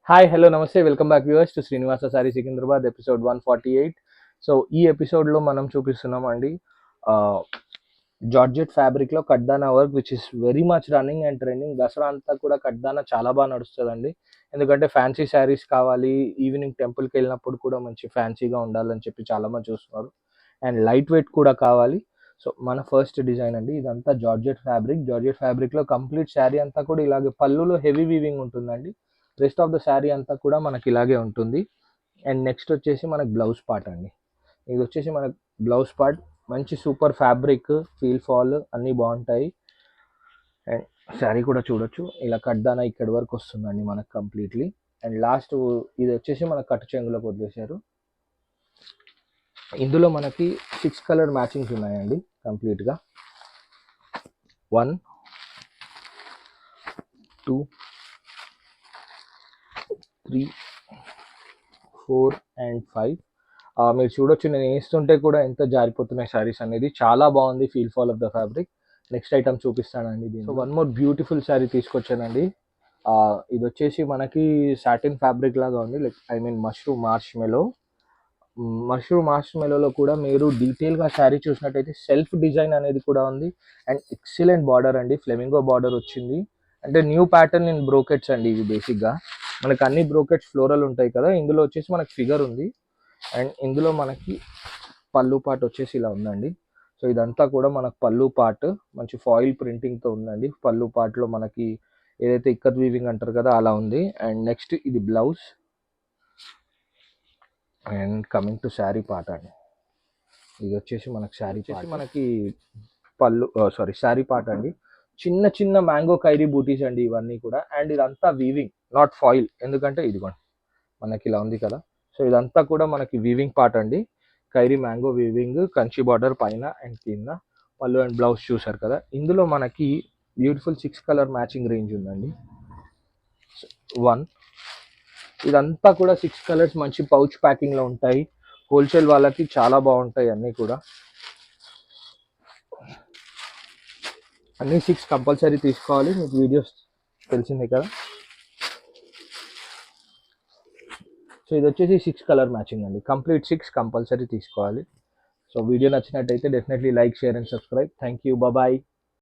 Hi hello నమస్తే welcome back viewers to Srinivasa Sarees Secunderabad episode 148. So ఈ ఎపిసోడ్లో మనం చూపిస్తున్నాం అండి జార్జెట్ ఫ్యాబ్రిక్లో కడ్దానా work which is very much running and trending. Dasara అంతా కూడా కడ్దానా చాలా బాగా నడుస్తుందండి. ఎందుకంటే ఫ్యాన్సీ శారీస్ కావాలి, ఈవినింగ్ టెంపుల్కి వెళ్ళినప్పుడు కూడా మంచి ఫ్యాన్సీగా ఉండాలని చెప్పి చాలామంది చూస్తున్నారు. అండ్ లైట్ వెయిట్ కూడా కావాలి. సో మన ఫస్ట్ డిజైన్ అండి, ఇదంతా జార్జెట్ ఫ్యాబ్రిక్లో కంప్లీట్ శారీ అంతా కూడా ఇలాగే పళ్ళులో హెవీ వీవింగ్ ఉంటుందండి. రెస్ట్ ఆఫ్ ద శారీ అంతా కూడా మనకి ఇలాగే ఉంటుంది. అండ్ నెక్స్ట్ వచ్చేసి మనకి బ్లౌజ్ పార్ట్ అండి. ఇది వచ్చేసి మనకి బ్లౌజ్ పార్ట్, మంచి సూపర్ ఫ్యాబ్రిక్, ఫీల్ ఫాల్ అన్నీ బాగుంటాయి. అండ్ శారీ కూడా చూడొచ్చు, ఇలా కడ్దానా ఇక్కడి వరకు వస్తుందండి మనకు కంప్లీట్లీ. అండ్ లాస్ట్ ఇది వచ్చేసి మనకు కట్టు చెంగులోకి వదిలేశారు. ఇందులో మనకి 6 కలర్ మ్యాచింగ్స్ ఉన్నాయండి కంప్లీట్గా. 1 2 3 4 అండ్ 5. మీరు చూడొచ్చు, నేను వేస్తుంటే కూడా ఎంత జారిపోతున్నాయి శారీస్ అనేది. చాలా బాగుంది feel fall of the fabric. Next item చూపిస్తానండి. దీని సో 1 మోర్ బ్యూటిఫుల్ శారీ తీసుకొచ్చానండి. ఇది వచ్చేసి మనకి సాటిన్ ఫ్యాబ్రిక్ లాగా ఉంది, లైక్ ఐ మీన్ మష్రూమ్ మార్ష్ మెలోలో కూడా మీరు డీటెయిల్గా శారీ చూసినట్టయితే సెల్ఫ్ డిజైన్ అనేది కూడా ఉంది. అండ్ ఎక్సలెంట్ బార్డర్ అండి, ఫ్లెమింగో బార్డర్ వచ్చింది. అంటే న్యూ ప్యాటర్న్ ఇన్ బ్రోకెట్స్ అండి ఇవి. బేసిక్గా మనకి అన్ని బ్రోకెట్స్ ఫ్లోరల్ ఉంటాయి కదా, ఇందులో వచ్చేసి మనకి ఫిగర్ ఉంది. అండ్ ఇందులో మనకి పళ్ళు పార్ట్ వచ్చేసి ఇలా ఉందండి. సో ఇదంతా కూడా మనకు పళ్ళు పార్ట్ మంచి ఫాయిల్ ప్రింటింగ్తో ఉందండి. పళ్ళు పార్ట్లో మనకి ఏదైతే ఇక్కత్ వీవింగ్ అంటారు కదా అలా ఉంది. అండ్ నెక్స్ట్ ఇది blouse. And coming to sari part అండి, ఇది వచ్చేసి మనకి మనకి శారీ పార్ట్ అండి. చిన్న చిన్న మ్యాంగో కైరీ బూటీస్ అండి ఇవన్నీ కూడా. అండ్ ఇదంతా వీవింగ్, నాట్ ఫాయిల్, ఎందుకంటే ఇదిగోండి మనకి ఇలా ఉంది కదా. సో ఇదంతా కూడా మనకి వీవింగ్ పార్ట్ అండి. Kyrie mango weaving, Kanchi border పైన అండ్ కింద. పళ్ళు అండ్ బ్లౌజ్ చూసారు కదా. ఇందులో మనకి బ్యూటిఫుల్ 6 కలర్ మ్యాచింగ్ రేంజ్ ఉందండి. 1 ఇదంతా కూడా 6 కలర్స్ మంచి పౌచ్ ప్యాకింగ్లో ఉంటాయి. హోల్సేల్ వాళ్ళకి చాలా బాగుంటాయి అన్నీ కూడా. అన్నీ 6 కంపల్సరీ తీసుకోవాలి, మీకు వీడియోస్ తెలిసిందే కదా. సో ఇది వచ్చేసి 6 కలర్ మ్యాచింగ్ అండి, కంప్లీట్ 6 కంపల్సరీ తీసుకోవాలి. సో వీడియో నచ్చినట్టయితే definitely like, share and subscribe. Thank you, bye.